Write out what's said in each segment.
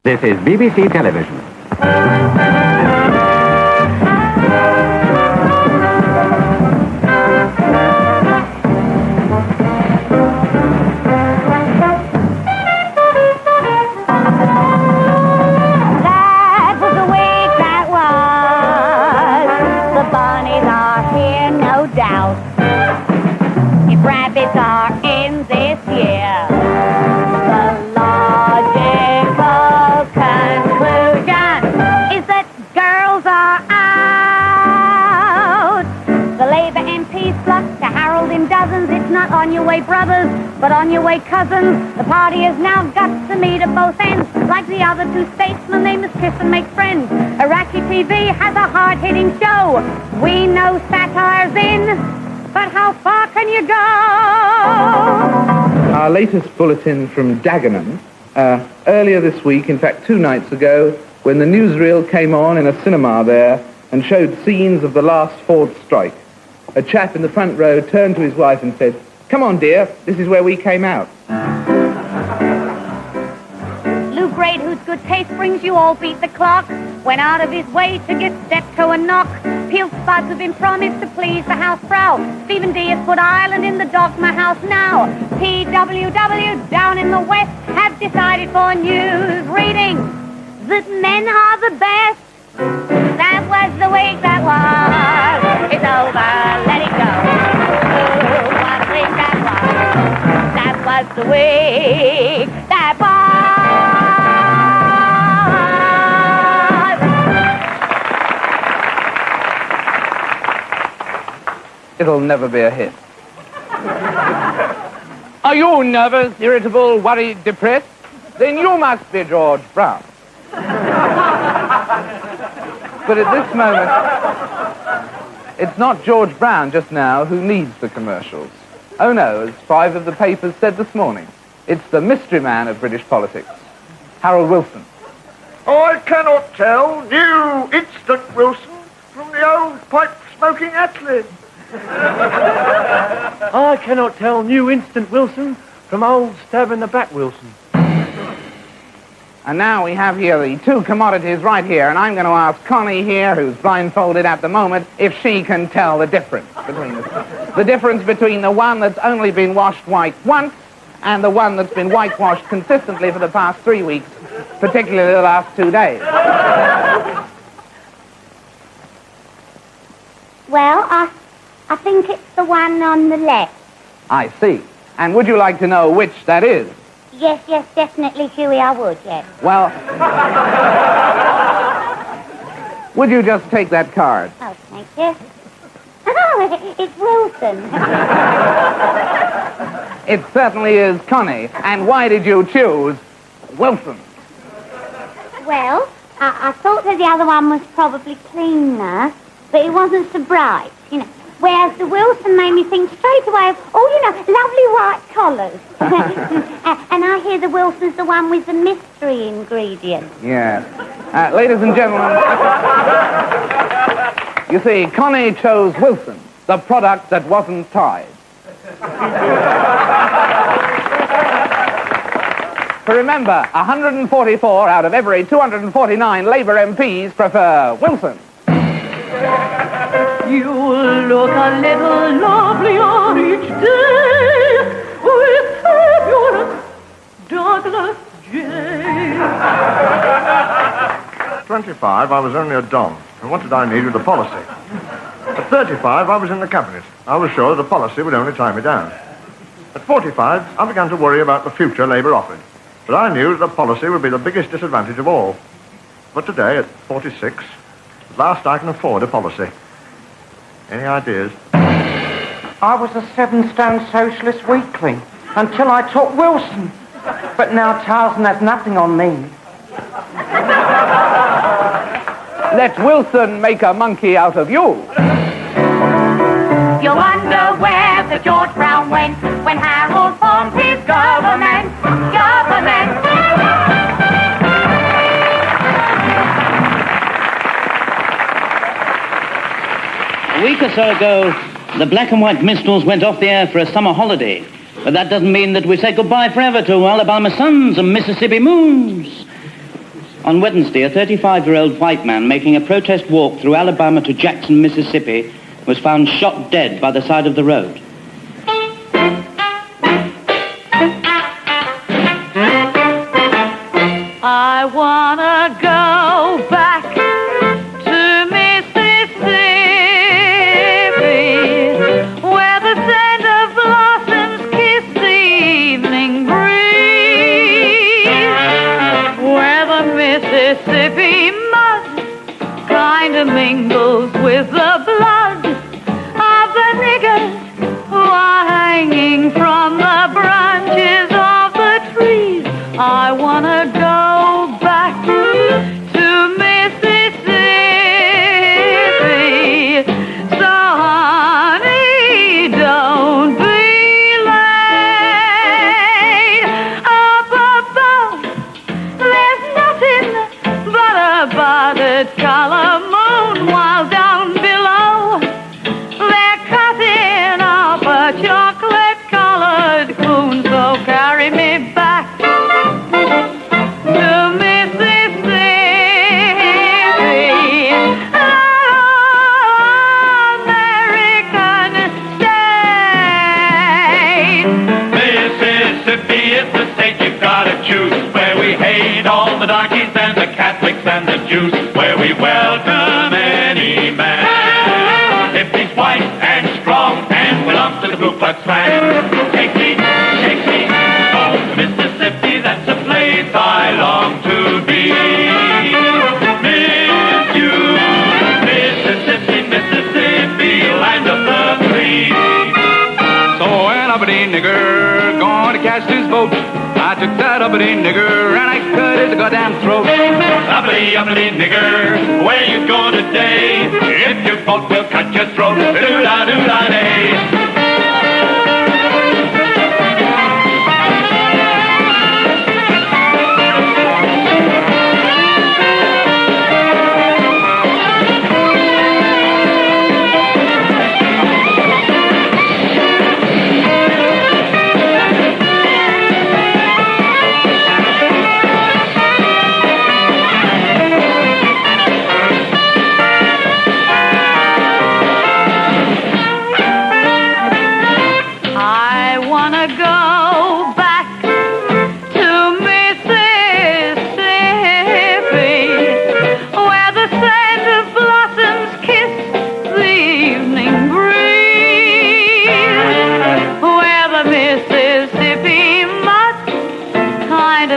This is BBC Television. That was the week that was. The bunnies are here, no doubt. If rabbits are in this year, the logical conclusion is that girls are out. The Labour MPs flock to Harold in dozens. It's not on your way brothers, but on your way cousins. The party has now got to meet at both ends. Like the other two statesmen, they must kiss and make friends. Iraqi TV has a hard-hitting show. We know satire's in, but how far can you go? Our latest bulletin from Dagenham, earlier this week, in fact 2 nights ago, when the newsreel came on in a cinema there and showed scenes of the last Ford strike. A chap in the front row turned to his wife and said, "Come on, dear, this is where we came out." Lou Grade, whose good taste brings you all beat the clock, went out of his way to get step-toe and knock. Peeled spuds have been promised to please the housefrau. Stephen D has put Ireland in the dogma house now. TW3 down in the west have decided for news reading that men are the best. That was the week that was. It's over, let it go. Oh, what a week that was. That was the week that was. It'll never be a hit. Are you nervous, irritable, worried, depressed? Then you must be George Brown. But at this moment, it's not George Brown just now who needs the commercials. Oh no, as 5 of the papers said this morning, it's the mystery man of British politics, Harold Wilson. I cannot tell new instant Wilson from the old pipe-smoking Atlee. I cannot tell new instant Wilson from old stab in the back Wilson. And now we have here the 2 commodities right here, and I'm going to ask Connie here, who's blindfolded at the moment, if she can tell the difference between the two. The difference between the one that's only been washed white once and the one that's been whitewashed consistently for the past 3 weeks, particularly the last 2 days. Well, I think it's the one on the left. I see. And would you like to know which that is? Yes, definitely, Huey, I would, yes. Well, would you just take that card? Oh, thank you. Oh, it's Wilson. It certainly is Connie. And why did you choose Wilson? Well, I thought that the other one was probably cleaner, but it wasn't so bright, you know. Whereas the Wilson made me think straight away of, lovely white collars. And I hear the Wilson's the one with the mystery ingredient. Yes. Ladies and gentlemen, you see, Connie chose Wilson, the product that wasn't tied. For remember, 144 out of every 249 Labour MPs prefer Wilson. You look a little lovelier each day with fabulous Douglas J. 25, I was only a don. And what did I need with a policy? At 35, I was in the cabinet. I was sure that a policy would only tie me down. At 45, I began to worry about the future Labour offered. But I knew that a policy would be the biggest disadvantage of all. But today, at 46, at last I can afford a policy. Any ideas? I was a 7-stone socialist weakling until I took Wilson. But now Tarzan has nothing on me. Let Wilson make a monkey out of you. You wonder where the George Brown went when Harold formed his government. A week or so ago, the black and white minstrels went off the air for a summer holiday. But that doesn't mean that we say goodbye forever to Alabama suns and Mississippi moons. On Wednesday, a 35-year-old white man making a protest walk through Alabama to Jackson, Mississippi, was found shot dead by the side of the road. I wanna go back to Mississippi, where the scent of blossoms kiss the evening breeze, where the Mississippi mud kinda mingles with the blood of the niggers who are hanging from the branches of the trees. I wanna go back to Mississippi. So honey, don't be late. Up above, there's nothing but a budded color moon, while down below, they're cutting up a chocolate-colored coon. So carry me back to Mississippi, American state. Mississippi is the state you've got to choose, where we hate all the darkies and the Catholics and the Jews, where we welcome any man if he's white and strong and belongs to the Ku Klux Klan. Take me home to Mississippi, that's a place I long to be. Miss you, Mississippi, Mississippi, land of the free. So an uppity nigger going to cast his vote. I took that uppity nigger and I cut his goddamn throat. Uppity nigger, where you go today? If you vote, we'll cut your throat. Do-da-do-da-day.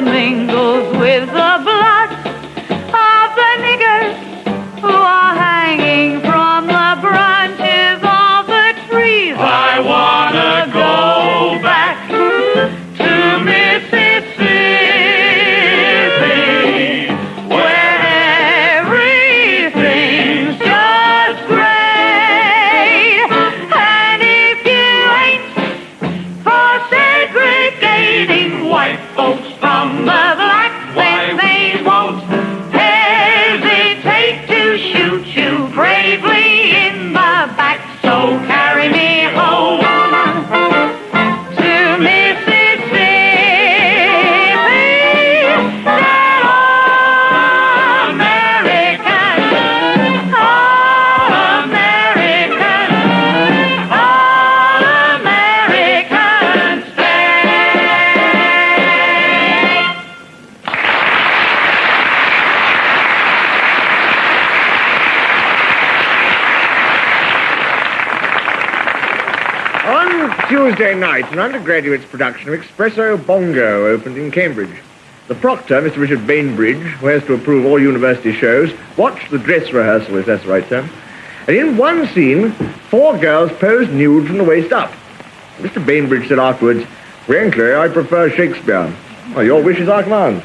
Mingles with the blood of the niggers who are hanging from the branches of the trees. I wanna go back to Mississippi, where everything's just great. And if you ain't for segregating white folks from the black, then they won't hesitate to shoot you bravely in the back. So carry me home to Mississippi, that all-American Tuesday night, an undergraduate's production of Espresso Bongo opened in Cambridge. The proctor, Mr. Richard Bainbridge, who has to approve all university shows, watched the dress rehearsal, if that's the right term. And in one scene, 4 girls posed nude from the waist up. Mr. Bainbridge said afterwards, "Frankly, I prefer Shakespeare." Well, your wish is our command.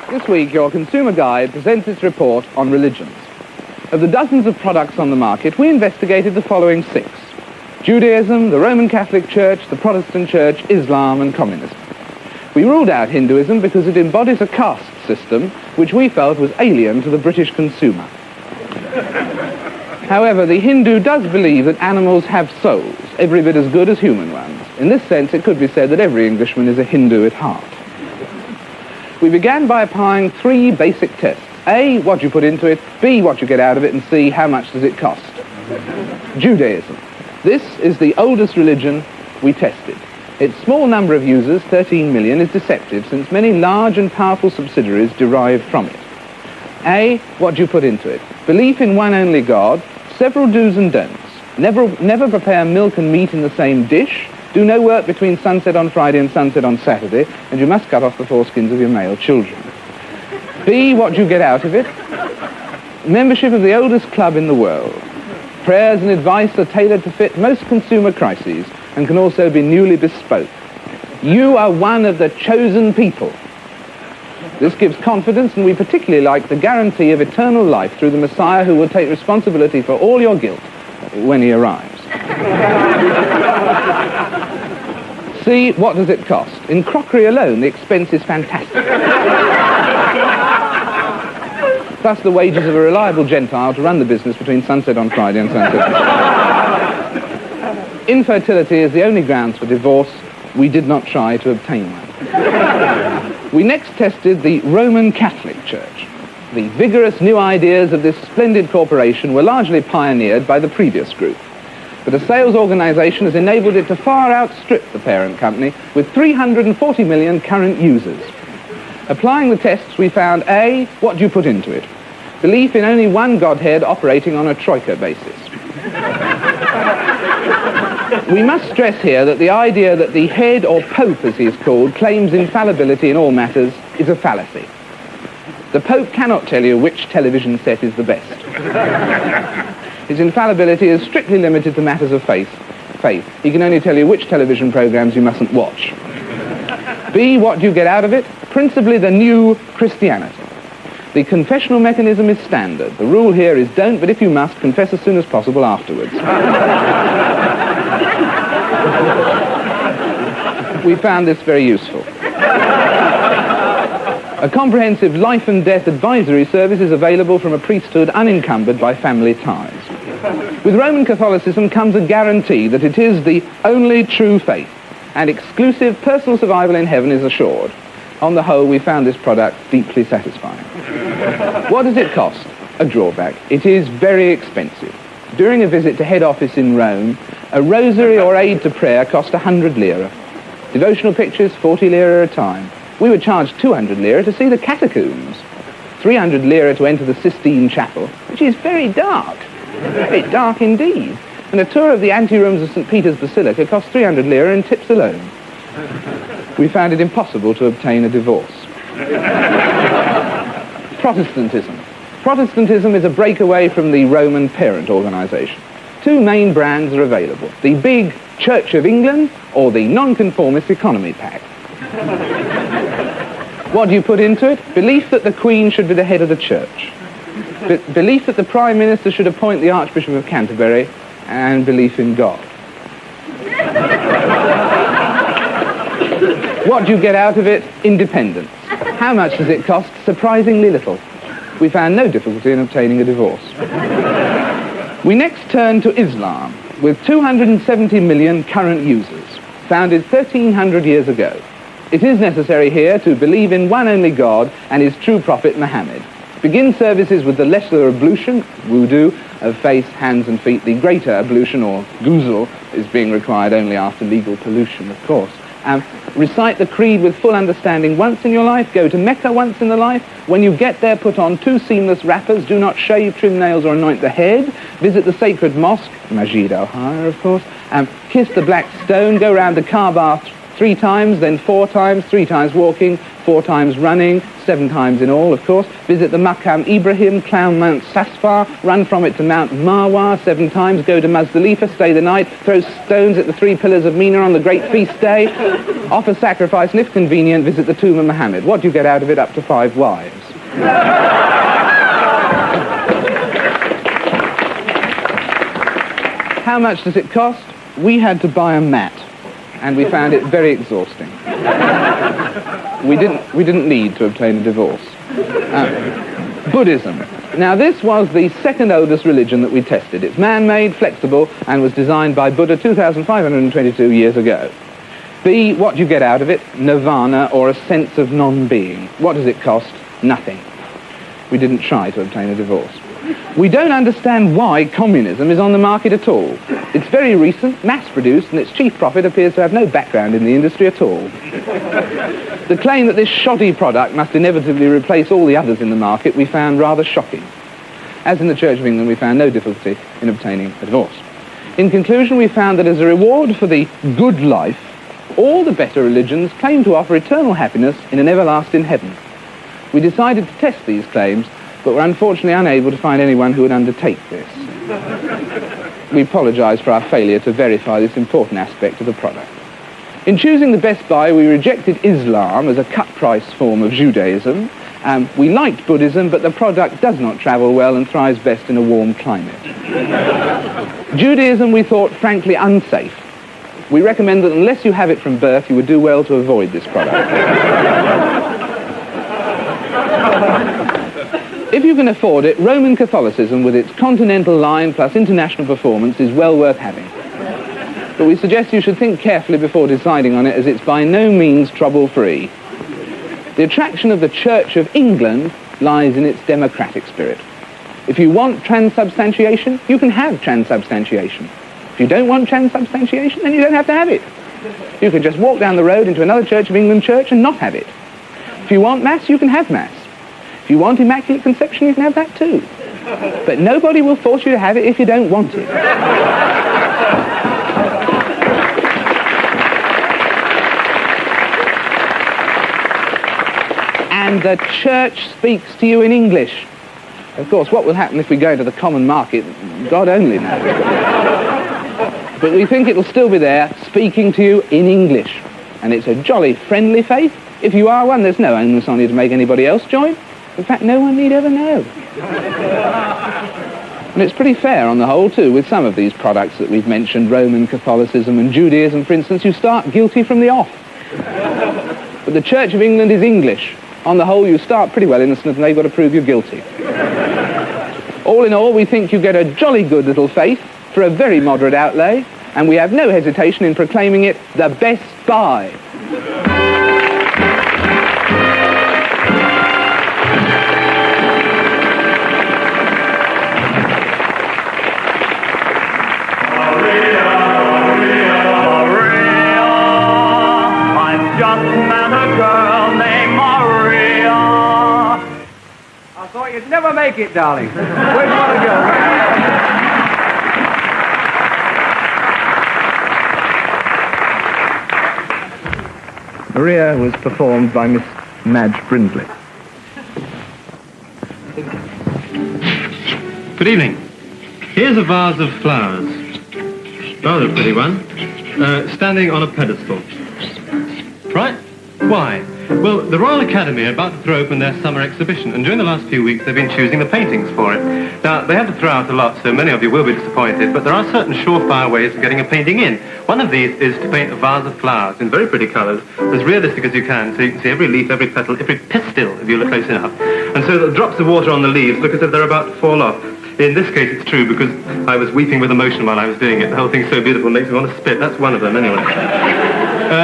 This week, your Consumer Guide presents its report on religions. Of the dozens of products on the market, we investigated the following 6. Judaism, the Roman Catholic Church, the Protestant Church, Islam, and communism. We ruled out Hinduism because it embodies a caste system which we felt was alien to the British consumer. However, the Hindu does believe that animals have souls, every bit as good as human ones. In this sense, it could be said that every Englishman is a Hindu at heart. We began by applying 3 basic tests. A, what you put into it. B, what you get out of it. And C, how much does it cost? Judaism. This is the oldest religion we tested. Its small number of users, 13 million, is deceptive since many large and powerful subsidiaries derive from it. A, what do you put into it? Belief in one only God, several do's and don'ts. Never prepare milk and meat in the same dish. Do no work between sunset on Friday and sunset on Saturday, and you must cut off the foreskins of your male children. B, what do you get out of it? Membership of the oldest club in the world. Prayers and advice are tailored to fit most consumer crises and can also be newly bespoke. You are one of the chosen people. This gives confidence, and we particularly like the guarantee of eternal life through the Messiah who will take responsibility for all your guilt when he arrives. See, what does it cost? In crockery alone, the expense is fantastic. Plus the wages of a reliable Gentile to run the business between sunset on Friday and sunset on Saturday. Infertility is the only grounds for divorce. We did not try to obtain one. We next tested the Roman Catholic Church. The vigorous new ideas of this splendid corporation were largely pioneered by the previous group. But a sales organization has enabled it to far outstrip the parent company with 340 million current users. Applying the tests, we found A, what do you put into it? Belief in only one Godhead operating on a troika basis. We must stress here that the idea that the head, or Pope as he is called, claims infallibility in all matters is a fallacy. The Pope cannot tell you which television set is the best. His infallibility is strictly limited to matters of faith. He can only tell you which television programs you mustn't watch. B, what do you get out of it? Principally the new Christianity. The confessional mechanism is standard. The rule here is don't, but if you must, confess as soon as possible afterwards. We found this very useful. A comprehensive life and death advisory service is available from a priesthood unencumbered by family ties. With Roman Catholicism comes a guarantee that it is the only true faith, and exclusive personal survival in heaven is assured. On the whole, we found this product deeply satisfying. What does it cost? A drawback. It is very expensive. During a visit to head office in Rome, a rosary or aid to prayer cost 100 lira. Devotional pictures, 40 lira a time. We were charged 200 lira to see the catacombs, 300 lira to enter the Sistine Chapel, which is very dark indeed. And a tour of the anterooms of St. Peter's Basilica cost 300 lira in tips alone. We found it impossible to obtain a divorce. Protestantism. Protestantism is a breakaway from the Roman parent organization. 2 main brands are available, the big Church of England or the nonconformist economy pack. What do you put into it? Belief that the Queen should be the head of the church. Belief that the Prime Minister should appoint the Archbishop of Canterbury, and belief in God. What do you get out of it? Independence. How much does it cost? Surprisingly little. We found no difficulty in obtaining a divorce. We next turned to Islam, with 270 million current users, founded 1,300 years ago. It is necessary here to believe in one only God and his true prophet Muhammad. Begin services with the lesser ablution, wudu, of face, hands and feet. The greater ablution, or ghusl, is being required only after legal pollution, of course. Recite the creed with full understanding once in your life. Go to Mecca once in the life. When you get there, put on 2 seamless wrappers. Do not shave, trim nails or anoint the head. Visit the sacred mosque, Masjid al-Hara, of course. Kiss the black stone. Go round the Kaaba 3 times, then 4 times, 3 times walking, 4 times running, 7 times in all, of course. Visit the Maqam Ibrahim, climb Mount Sasfar, run from it to Mount Marwa 7 times, go to Muzdalifah, stay the night, throw stones at the 3 pillars of Mina on the great feast day, offer sacrifice, and if convenient, visit the tomb of Muhammad. What do you get out of it? Up to 5 wives. How much does it cost? We had to buy a mat, and we found it very exhausting. We didn't need to obtain a divorce. Buddhism. Now, this was the second oldest religion that we tested. It's man-made, flexible, and was designed by Buddha 2,522 years ago. B, what do you get out of it? Nirvana, or a sense of non-being. What does it cost? Nothing. We didn't try to obtain a divorce. We don't understand why communism is on the market at all. It's very recent, mass-produced, and its chief prophet appears to have no background in the industry at all. The claim that this shoddy product must inevitably replace all the others in the market we found rather shocking. As in the Church of England, we found no difficulty in obtaining a divorce. In conclusion, we found that as a reward for the good life, all the better religions claim to offer eternal happiness in an everlasting heaven. We decided to test these claims, but were unfortunately unable to find anyone who would undertake this. We apologise for our failure to verify this important aspect of the product. In choosing the best buy, we rejected Islam as a cut-price form of Judaism. We liked Buddhism, but the product does not travel well and thrives best in a warm climate. Judaism we thought frankly unsafe. We recommend that unless you have it from birth, you would do well to avoid this product. If you can afford it, Roman Catholicism, with its continental line plus international performance, is well worth having. But we suggest you should think carefully before deciding on it, as it's by no means trouble-free. The attraction of the Church of England lies in its democratic spirit. If you want transubstantiation, you can have transubstantiation. If you don't want transubstantiation, then you don't have to have it. You can just walk down the road into another Church of England church and not have it. If you want Mass, you can have Mass. If you want Immaculate Conception, you can have that too. But nobody will force you to have it if you don't want it. And the Church speaks to you in English. Of course, what will happen if we go into the common market, God only knows. But we think it'll still be there, speaking to you in English. And it's a jolly friendly faith. If you are one, there's no onus on you to make anybody else join. In fact, no one need ever know. And it's pretty fair on the whole, too, with some of these products that we've mentioned, Roman Catholicism and Judaism, for instance. You start guilty from the off. But the Church of England is English. On the whole, you start pretty well innocent and they've got to prove you're guilty. All in all, we think you get a jolly good little faith for a very moderate outlay, and we have no hesitation in proclaiming it the best buy. You'd never make it, darling. Where do you want to go? Maria was performed by Miss Madge Brindley. Good evening. Here's a vase of flowers. Rather a pretty one. Standing on a pedestal. Right? Why? Well, the Royal Academy are about to throw open their summer exhibition, and during the last few weeks they've been choosing the paintings for it. Now, they have to throw out a lot, so many of you will be disappointed, but there are certain surefire ways of getting a painting in. One of these is to paint a vase of flowers in very pretty colours, as realistic as you can, so you can see every leaf, every petal, every pistil, if you look close enough. And so the drops of water on the leaves look as if they're about to fall off. In this case, it's true, because I was weeping with emotion while I was doing it. The whole thing's so beautiful, it makes me want to spit. That's one of them, anyway.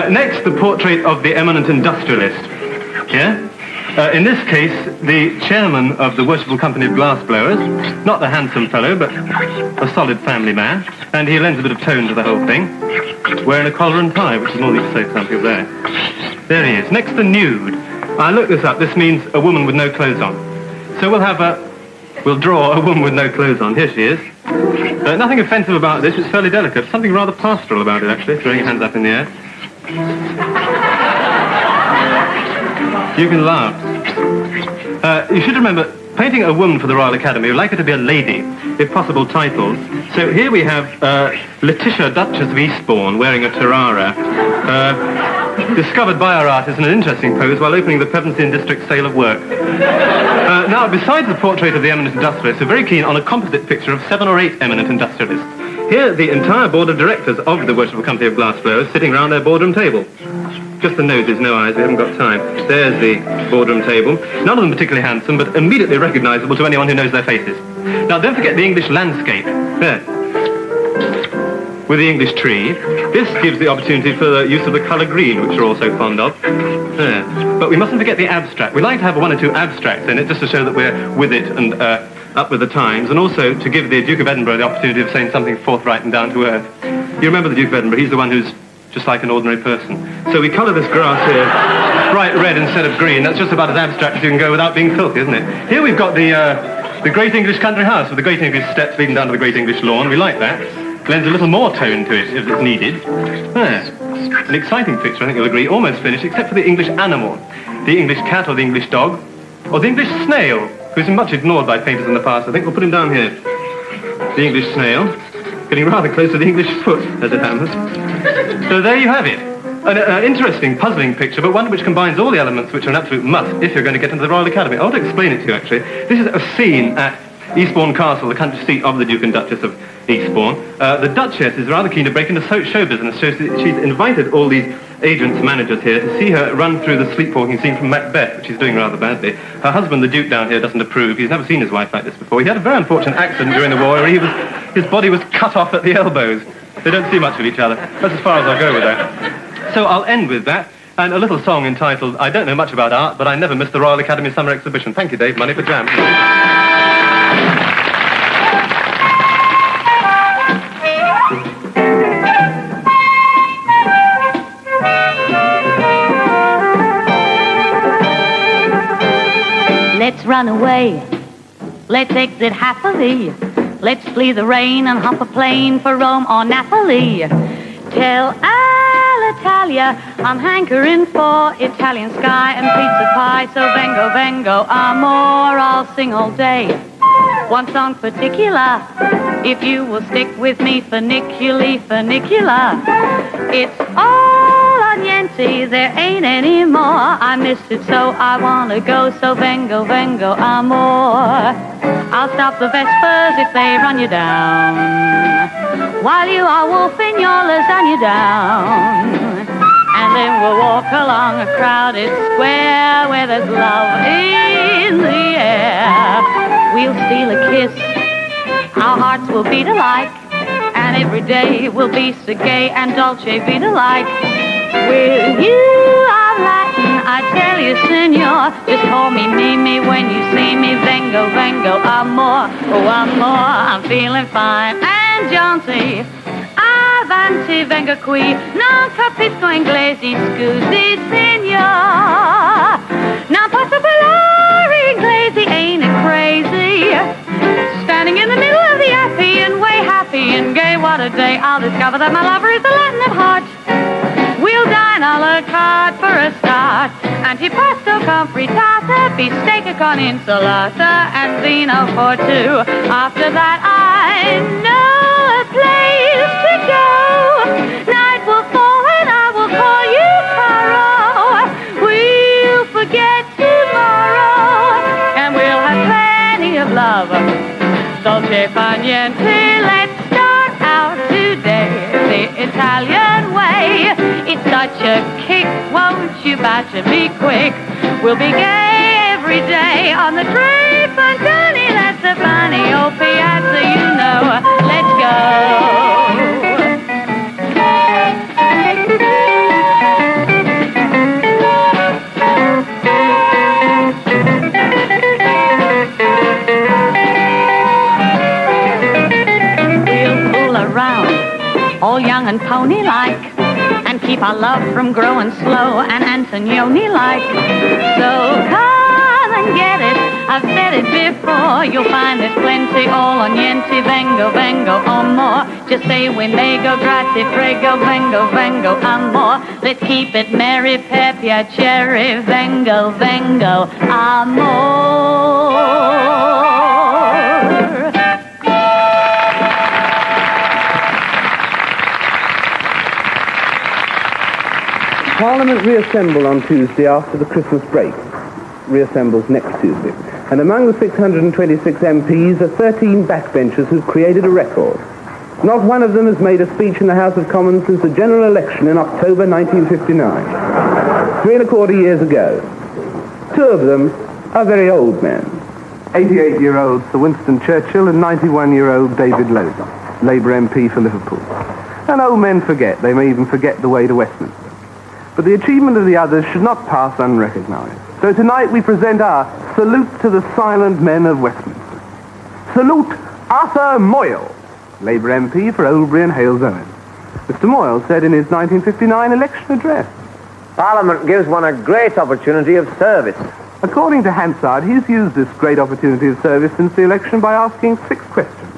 Next, the portrait of the eminent industrialist. Here. In this case, the chairman of the Worshipful Company of Glassblowers, not the handsome fellow, but a solid family man, and he lends a bit of tone to the whole thing, wearing a collar and tie, which is more than you can say for some people there. There he is. Next, the nude. I looked this up. This means a woman with no clothes on. So we'll draw a woman with no clothes on. Here she is. Nothing offensive about this. It's fairly delicate. Something rather pastoral about it, actually, throwing your hands up in the air. You can laugh. You should remember, painting a woman for the Royal Academy, you'd like her to be a lady, if possible titles. So here we have Letitia, Duchess of Eastbourne, wearing a tiara, discovered by our artist in an interesting pose while opening the Pevensey District sale of work. Now, besides the portrait of the eminent industrialist, we're very keen on a composite picture of 7 or 8 eminent industrialists. Here, the entire board of directors of the Worshipful Company of Glassblowers sitting round their boardroom table. Just the noses, no eyes, we haven't got time. There's the boardroom table. None of them particularly handsome, but immediately recognisable to anyone who knows their faces. Now, don't forget the English landscape. There. With the English tree. This gives the opportunity for the use of the colour green, which we're all so fond of. There. But we mustn't forget the abstract. We like to have one or two abstracts in it, just to show that we're with it and up with the times, and also to give the Duke of Edinburgh the opportunity of saying something forthright and down to earth. You remember the Duke of Edinburgh, he's the one who's just like an ordinary person. So we colour this grass here bright red instead of green. That's just about as abstract as you can go without being filthy, isn't it? Here we've got the great English country house with the great English steps leading down to the great English lawn. We like that. Lends a little more tone to it if it's needed. There. An exciting picture, I think you'll agree, almost finished, except for the English animal. The English cat or the English dog, or the English snail, who's been much ignored by painters in the past. I think we'll put him down here. The English snail, getting rather close to the English foot, as it happens. So there you have it. An interesting, puzzling picture, but one which combines all the elements which are an absolute must if you're going to get into the Royal Academy. I want to explain it to you, actually. This is a scene at Eastbourne Castle, the country seat of the Duke and Duchess of Eastbourne. The Duchess is rather keen to break into show business, so she's invited all these agents, managers here to see her run through the sleepwalking scene from Macbeth, which she's doing rather badly. Her husband, the Duke down here, doesn't approve. He's never seen his wife like this before. He had a very unfortunate accident during the war where his body was cut off at the elbows. They don't see much of each other. That's as far as I'll go with that. So I'll end with that, and a little song entitled, I don't know much about art, but I never missed the Royal Academy Summer Exhibition. Thank you, Dave. Money for jam. Let's run away. Let's exit happily. Let's flee the rain and hop a plane for Rome or Napoli. Tell Alitalia I'm hankering for Italian sky and pizza pie. So vengo, vengo, amore, I'll sing all day. One song particular, if you will stick with me, funicular. It's all on Niente, there ain't any more. I miss it so I wanna go, so vengo, vengo, amore. I'll stop the Vespers if they run you down, while you are wolfing your lasagna down. And then we'll walk along a crowded square where there's love in the air. We'll steal a kiss, our hearts will beat alike, and every day will be so gay and dolce vita-like. With you I'm Latin, I tell you, senor, just call me Mimi when you see me. Vengo, vengo, amor, oh amor, I'm feeling fine and jaunty. Avanti, vengo qui, non capisco inglese, scusi, senor. Non posso parlare inglese, ain't it crazy? Standing in the middle of the Appian Way, happy and gay, what a day. I'll discover that my lover is the Latin of heart. We'll dine a la carte for a start. Antipasto con frittata, beefsteak con insalata, and vino for two. After that I know a place to go. Night will fall and I will call you Caro. We'll forget tomorrow and we'll have plenty of love. Dolce far niente, let's start out today the Italian way. It's such a kick, won't you badger me quick? We'll be gay every day on the Tre Fontani. That's a funny old piazza, you know. Let's go. We'll fool around, all young and pony-like, and keep our love from growing slow and Antonioni-like. So come and get it, I've said it before. You'll find there's plenty, all on niente, vengo, vengo, amor. Just say we nego, grazie, prego, vengo, vengo, amor. Let's keep it merry, per piacere, vengo, vengo, amor. Parliament reassembled on Tuesday after the Christmas break. Reassembles next Tuesday. And among the 626 MPs are 13 backbenchers who've created a record. Not one of them has made a speech in the House of Commons since the general election in October 1959, 3¼ years ago. Two of them are very old men. 88-year-old Sir Winston Churchill and 91-year-old David Logan, Labour MP for Liverpool. And old men forget. They may even forget the way to Westminster. But the achievement of the others should not pass unrecognised. So tonight we present our salute to the silent men of Westminster. Salute Arthur Moyle, Labour MP for Oldbury and Halesowen. Mr. Moyle said in his 1959 election address, Parliament gives one a great opportunity of service. According to Hansard, he's used this great opportunity of service since the election by asking 6 questions.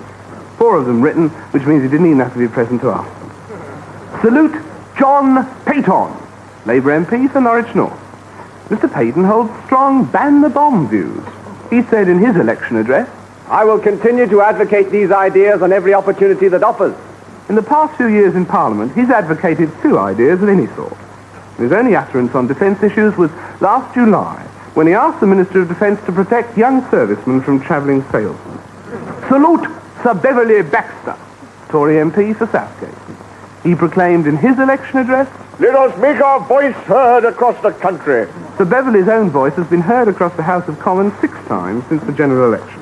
4 of them written, which means he didn't even have to be present to ask them. Salute John Peyton, Labour MP for Norwich North. Mr. Peyton holds strong ban-the-bomb views. He said in his election address, I will continue to advocate these ideas on every opportunity that offers. In the past few years in Parliament, he's advocated 2 ideas of any sort. His only utterance on defence issues was last July, when he asked the Minister of Defence to protect young servicemen from travelling salesmen. Salute Sir Beverley Baxter, Tory MP for Southgate. He proclaimed in his election address, Let us make our voice heard across the country. Sir Beverley's own voice has been heard across the House of Commons 6 times since the general election,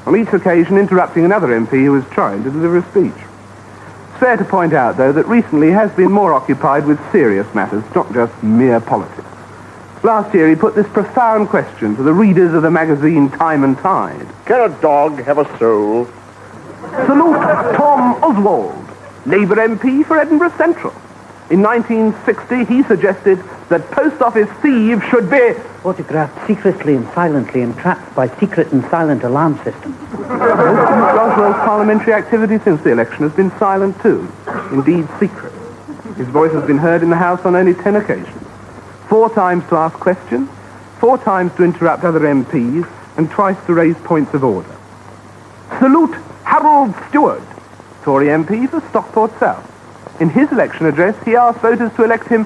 on each occasion interrupting another MP who was trying to deliver a speech. It's fair to point out, though, that recently he has been more occupied with serious matters, not just mere politics. Last year he put this profound question to the readers of the magazine Time and Tide. Can a dog have a soul? Salute Tom Oswald, Labour MP for Edinburgh Central. In 1960 he suggested that post office thieves should be photographed secretly and silently and trapped by secret and silent alarm systems. Roswell's parliamentary activity since the election has been silent too, indeed secret. His voice has been heard in the House on only 10 occasions. 4 times to ask questions, 4 times to interrupt other MPs, and twice to raise points of order. Salute Harold Stewart, Tory MP for Stockport South. In his election address, he asked voters to elect him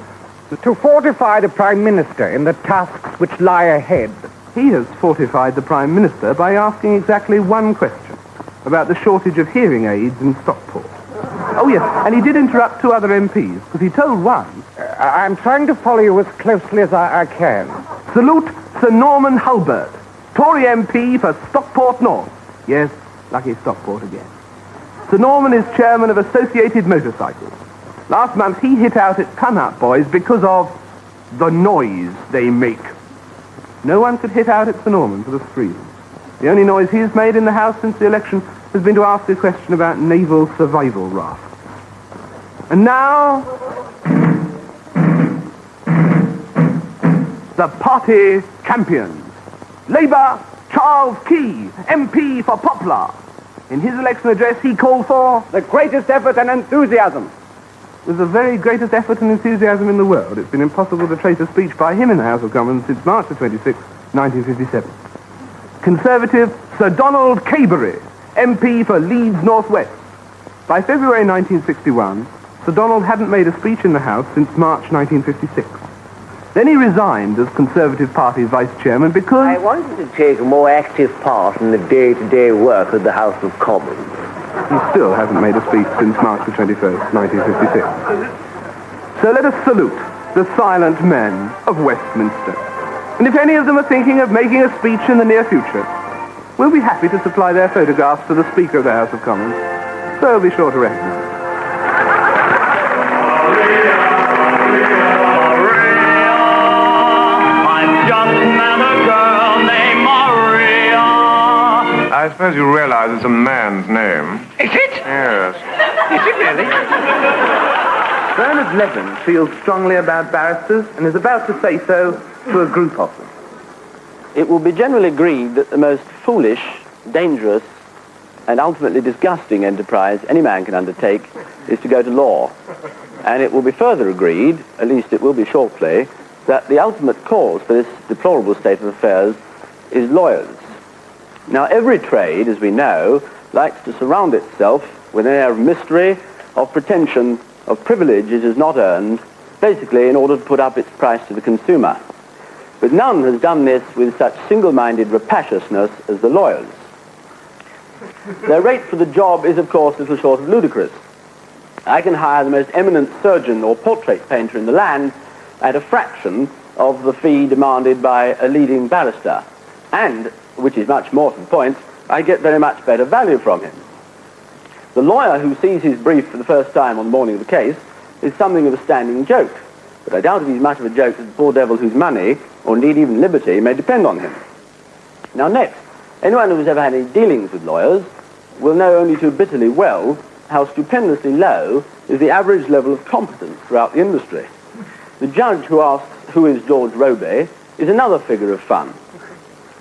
to fortify the Prime Minister in the tasks which lie ahead. He has fortified the Prime Minister by asking exactly 1 question about the shortage of hearing aids in Stockport. Oh, yes, and he did interrupt 2 other MPs, because he told one... I'm trying to follow you as closely as I can. Salute Sir Norman Hulbert, Tory MP for Stockport North. Yes, lucky Stockport again. Sir Norman is chairman of Associated Motorcycles. Last month he hit out at Pun-Up Boys because of the noise they make. No one could hit out at Sir Norman for this reason. The only noise he has made in the House since the election has been to ask a question about naval survival rafts. And now, the party champions. Labour, Charles Key, MP for Poplar. In his election address, he called for the greatest effort and enthusiasm. With the very greatest effort and enthusiasm in the world, it's been impossible to trace a speech by him in the House of Commons since March the 26th, 1957. Conservative Sir Donald Cabery, MP for Leeds North West. By February 1961, Sir Donald hadn't made a speech in the House since March 1956. Then he resigned as Conservative Party Vice Chairman because... I wanted to take a more active part in the day-to-day work of the House of Commons. He still hasn't made a speech since March the 21st, 1956. So let us salute the silent men of Westminster. And if any of them are thinking of making a speech in the near future, we'll be happy to supply their photographs to the Speaker of the House of Commons, so he'll be sure to recognize them. I suppose you realize it's a man's name. Is it? Yes. Is it really? Bernard Levin feels strongly about barristers and is about to say so to a group of them. It will be generally agreed that the most foolish, dangerous, and ultimately disgusting enterprise any man can undertake is to go to law. And it will be further agreed, at least it will be shortly, that the ultimate cause for this deplorable state of affairs is lawyers. Now, every trade, as we know, likes to surround itself with an air of mystery, of pretension, of privilege it has not earned, basically in order to put up its price to the consumer. But none has done this with such single-minded rapaciousness as the lawyers. Their rate for the job is, of course, little short of ludicrous. I can hire the most eminent surgeon or portrait painter in the land at a fraction of the fee demanded by a leading barrister. And, which is much more to the point, I get very much better value from him. The lawyer who sees his brief for the first time on the morning of the case is something of a standing joke, but I doubt if he's much of a joke to the poor devil whose money, or indeed even liberty, may depend on him. Now next, anyone who's ever had any dealings with lawyers will know only too bitterly well how stupendously low is the average level of competence throughout the industry. The judge who asks, "Who is George Robey?" is another figure of fun.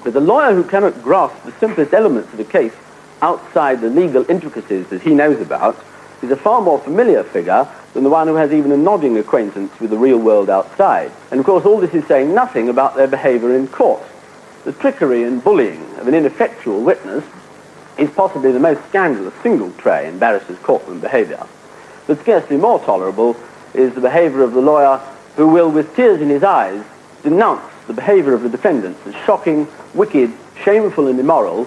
But the lawyer who cannot grasp the simplest elements of a case outside the legal intricacies that he knows about is a far more familiar figure than the one who has even a nodding acquaintance with the real world outside. And of course all this is saying nothing about their behaviour in court. The trickery and bullying of an ineffectual witness is possibly the most scandalous single trait in barristers' courtroom behaviour. But scarcely more tolerable is the behaviour of the lawyer who will, with tears in his eyes, denounce the behaviour of the defendants as shocking, wicked, shameful and immoral,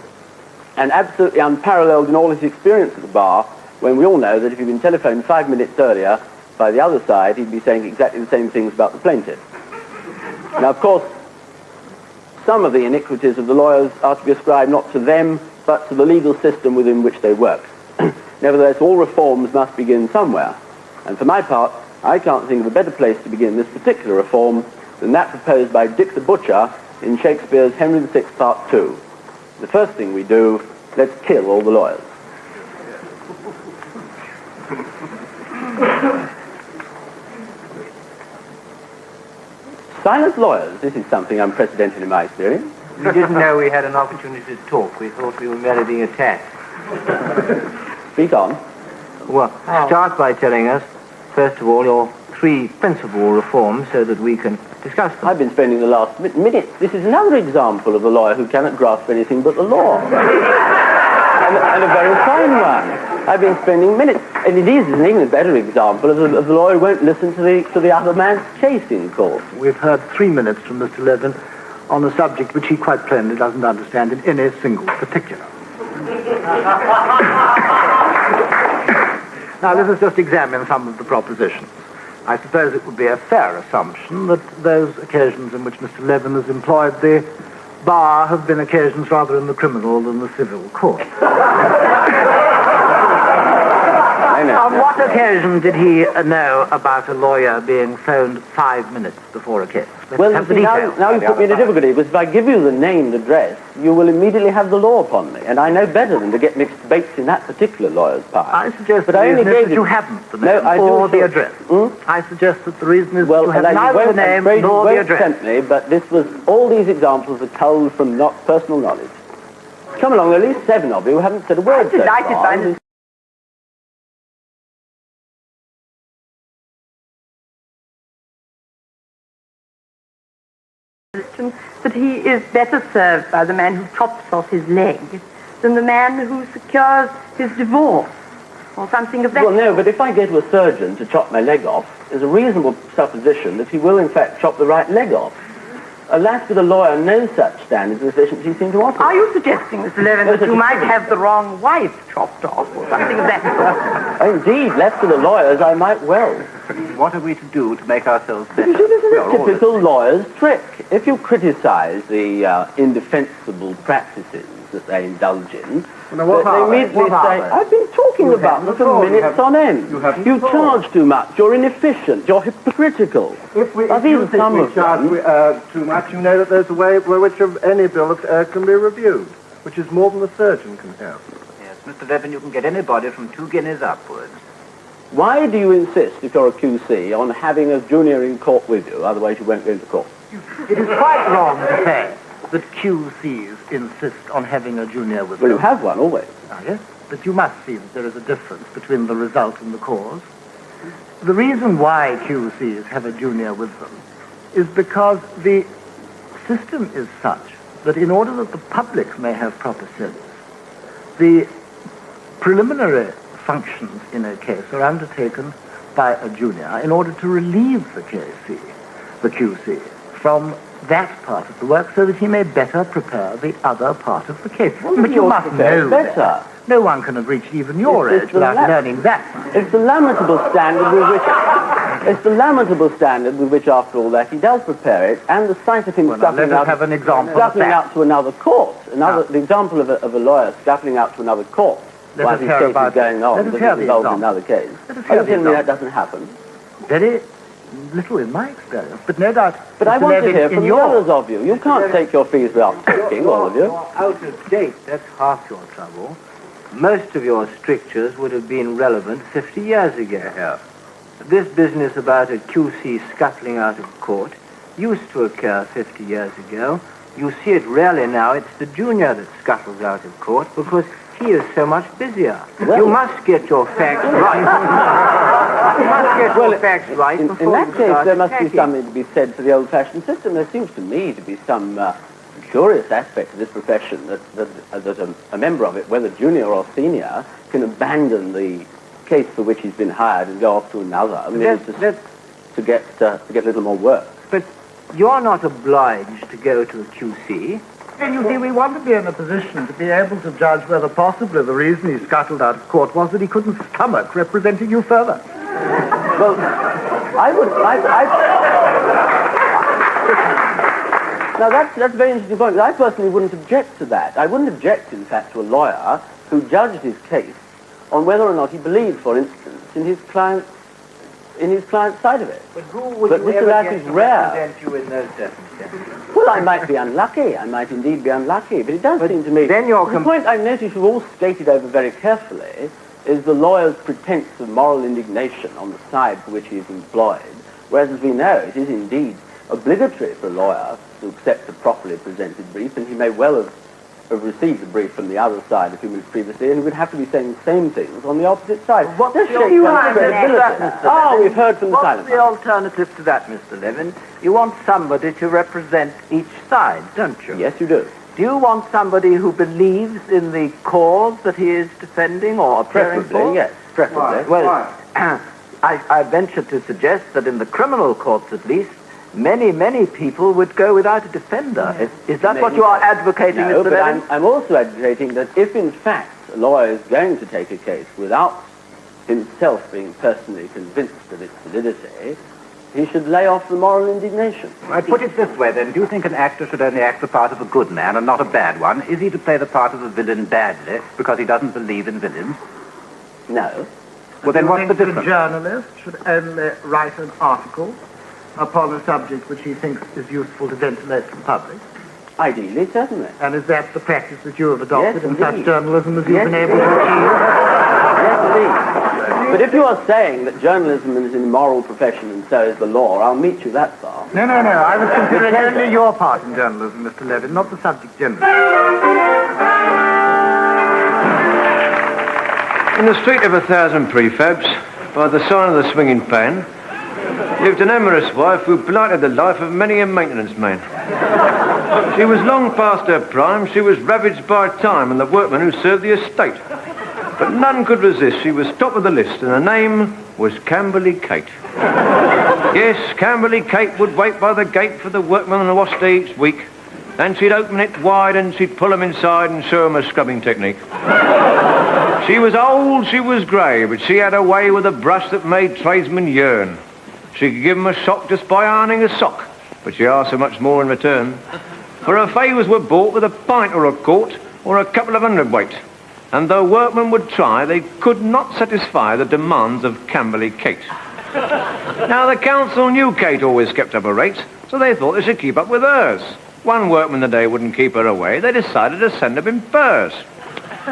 and absolutely unparalleled in all his experience at the bar, when we all know that if he'd been telephoned 5 minutes earlier by the other side, he'd be saying exactly the same things about the plaintiff. Now, of course, some of the iniquities of the lawyers are to be ascribed not to them, but to the legal system within which they work. Nevertheless, all reforms must begin somewhere. And for my part, I can't think of a better place to begin this particular reform than that proposed by Dick the Butcher in Shakespeare's Henry VI Part 2. The first thing we do, let's kill all the lawyers. Silent lawyers, this is something unprecedented in my experience. We didn't know we had an opportunity to talk. We thought we were merely being attacked. Speak on. Well, start by telling us, first of all, your 3 principal reforms so that we can discuss them. I've been spending the last minute. This is another example of a lawyer who cannot grasp anything but the law. and a very fine one. I've been spending minutes, and it is an even better example of the lawyer who won't listen to the other man's case in court. We've heard 3 minutes from Mr. Levin on a subject which he quite plainly doesn't understand in any single particular. Now, let us just examine some of the propositions. I suppose it would be a fair assumption that those occasions in which Mr. Levin has employed the bar have been occasions rather in the criminal than the civil court. On what occasion did he know about a lawyer being phoned 5 minutes before a case? Well, you see, now you put me in a difficulty, because if I give you the name and address, you will immediately have the law upon me, and I know better than to get mixed debates in that particular lawyer's part. I suggest but I only that you haven't the name or the address. I suggest that the reason is to have neither the name nor the address. Tempt me, but this was, all these examples are culled from not personal knowledge. Come along, at least 7 of you who haven't said a word so far. That he is better served by the man who chops off his leg than the man who secures his divorce, or something of that Well, no, but if I go to a surgeon to chop my leg off, there's a reasonable supposition that he will, in fact, chop the right leg off. Alas, with a lawyer, no such standards of efficiency seem to offer. Are you suggesting, Mr. Levin, that you might have the wrong wife chopped off, or something of that sort? Indeed, left to the lawyers, I might well. What are we to do to make ourselves better? This is a typical lawyer's trick. If you criticize the indefensible practices that they indulge in, they immediately say, I've been talking about them for minutes on end. You charge too much, you're inefficient, you're hypocritical. If you think we charge too much, you know that there's a way by which any bill can be reviewed, which is more than the surgeon can have. Yes, Mr. Levin, you can get anybody from 2 guineas upwards. Why do you insist, if you're a QC, on having a junior in court with you? Otherwise you won't go into court. It is quite wrong to say that QCs insist on having a junior with them. Well, you have one, always. Ah, yes, but you must see that there is a difference between the result and the cause. The reason why QCs have a junior with them is because the system is such that in order that the public may have proper service, the preliminary functions in a case are undertaken by a junior in order to relieve the QC, from that part of the work so that he may better prepare the other part of the case. But you must know better. No one can have reached even your age without learning that. It's the lamentable standard with which... It's the lamentable standard with which, after all that, he does prepare it, and the sight of him scuttling out to another court. The example of a lawyer scuttling out to another court while his case is going on, because it's involved in another case. Are you telling me that doesn't happen? Very little in my experience, but no doubt... But I want to hear from the others of you. You can't take your fees without talking, all of you. You're out of date. That's half your trouble. Most of your strictures would have been relevant 50 years ago. This business about a QC scuttling out of court used to occur 50 years ago. You see it rarely now. It's the junior that scuttles out of court because he is so much busier. You must get your facts right. You must get your facts right before in that you case, start there must be attacking. something to be said for the old-fashioned system. There seems to me to be some curious aspect of this profession that a member of it, whether junior or senior, can abandon the case for which he's been hired and go off to another. I mean, to get a little more work. But you're not obliged to go to a QC. And you see, we want to be in a position to be able to judge whether possibly the reason he scuttled out of court was that he couldn't stomach representing you further. Well, Now, that's a very interesting point, because I personally wouldn't object to that. I wouldn't object, in fact, to a lawyer who judged his case on whether or not he believed, for instance, in his client's side of it. But who would you ever get to represent you in those circumstances? Well, I might be unlucky. I might indeed be unlucky. But it does seem to me... The point I notice you've all stated over very carefully is the lawyer's pretense of moral indignation on the side for which he is employed, whereas, as we know, it is indeed obligatory for a lawyer to accept a properly presented brief, and he may well have received a brief from the other side a few minutes previously, and he would have to be saying the same things on the opposite side. What's This the shakes down credibility. alternative? We've heard from the silent What's the alternative to that, Mr. Levin? You want somebody to represent each side, don't you? Yes, you do. Do you want somebody who believes in the cause that he is defending or appearing for? Preferably, yes. Preferably. Well, I venture to suggest that in the criminal courts, at least, many people would go without a defender. Is that what you are advocating, No, Mr. but Levin? I'm also advocating that if, in fact, a lawyer is going to take a case without himself being personally convinced of its validity, he should lay off the moral indignation. I put it this way, then. Do you think an actor should only act the part of a good man and not a bad one? Is he to play the part of a villain badly because he doesn't believe in villains? No. Well, then what's the The difference? journalist should only write an article upon a subject which he thinks is useful to ventilate to the public. Ideally, certainly. And is that the practice that you have adopted Yes, in such indeed. journalism as you've Yes, been able to Yes, achieve? indeed. But if you are saying that journalism is an immoral profession and so is the law, I'll meet you that far. No. I was considering only your part in journalism, Mr. Levin, not the subject generally. In the street of 1,000 prefabs, by the sign of the swinging pan, lived an amorous wife who blighted the life of many a maintenance man. She was long past her prime, she was ravaged by time and the workmen who served the estate. But none could resist, she was top of the list, and her name was Cambly Kate. Yes, Cambly Kate would wait by the gate for the workmen on a wash day each week, and she'd open it wide and she'd pull them inside and show them a scrubbing technique. She was old, she was grey, but she had a way with a brush that made tradesmen yearn. She could give them a shock just by ironing a sock, but she asked so much more in return. For her favours were bought with a pint or a quart or a couple of hundredweight, and though workmen would try, they could not satisfy the demands of Cambly Kate. Now, the council knew Kate always kept up a rate, so they thought they should keep up with hers. One workman a day wouldn't keep her away. They decided to send them in pairs.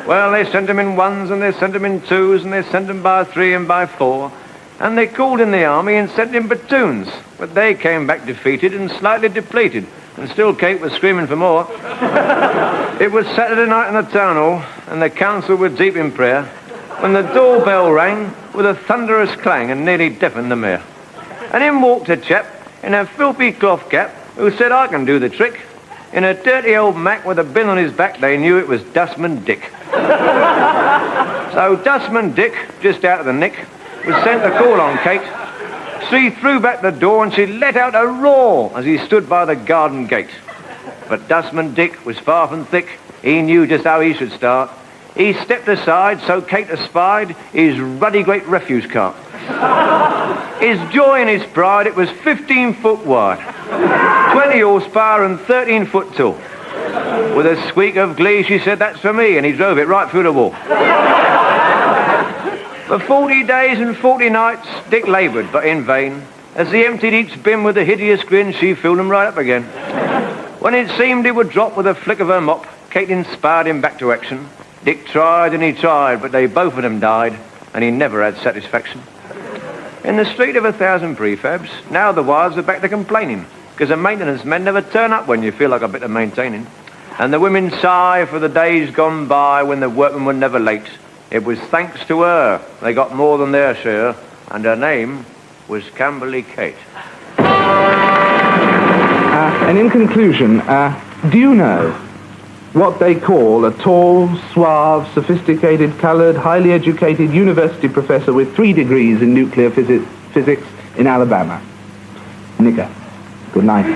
Well, they sent them in ones, and they sent them in twos, and they sent them by 3 and by 4, and they called in the army and sent in platoons, but they came back defeated and slightly depleted, and still Kate was screaming for more. It was Saturday night in the town hall, and the council were deep in prayer, when the doorbell rang with a thunderous clang and nearly deafened the mayor. And in walked a chap in a filthy cloth cap who said, "I can do the trick." In a dirty old Mac with a bin on his back, they knew it was Dustman Dick. So Dustman Dick, just out of the nick, was sent to call on Kate. She threw back the door and she let out a roar as he stood by the garden gate. But Dustman Dick was far from thick. He knew just how he should start. he stepped aside so Kate espied his ruddy great refuse cart. His joy and his pride, it was 15 foot wide, 20 horsepower and 13 foot tall. With a squeak of glee, she said, "That's for me," and he drove it right through the wall. For 40 days and 40 nights, Dick laboured, but in vain. As he emptied each bin with a hideous grin, she filled him right up again. When it seemed he would drop with a flick of her mop, Kate inspired him back to action. Dick tried and he tried, but they both of them died, and he never had satisfaction. In the street of 1,000 prefabs, now the wives are back to complaining, because the maintenance men never turn up when you feel like a bit of maintaining. And the women sigh for the days gone by when the workmen were never late. It was thanks to her they got more than their share, and her name was Cambly Kate. And in conclusion, do you know what they call a tall, suave, sophisticated, coloured, highly educated university professor with 3 degrees in nuclear physics in Alabama? Nigger. Good night.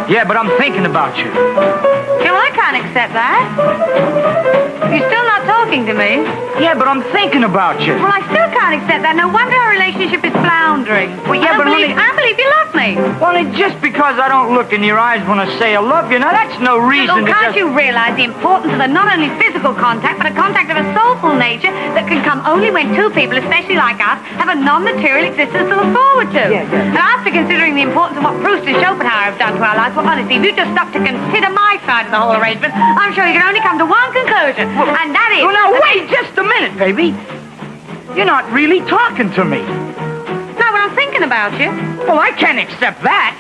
Yeah, but I'm thinking about you. Yeah, well, I can't accept that. You're still not talking to me. Yeah, but I'm thinking about you. Well, I still can't accept that. No wonder our relationship is floundering. Well, yeah, I don't believe you love me. Well, just because I don't look in your eyes when I say I love you, now that's no reason to can't you realize the importance of not only physical contact, but a contact of a soulful nature that can come only when 2 people, especially like us, have a non-material existence to look forward to? Yeah. And after considering the importance of what Proust and Schopenhauer have done to our lives, well, honestly, if you just stop to consider my side of the whole arrangement, I'm sure you can only come to one conclusion, and that is... Well, now, wait just a minute, baby. You're not really talking to me. No, but I'm thinking about you. Well, I can't accept that.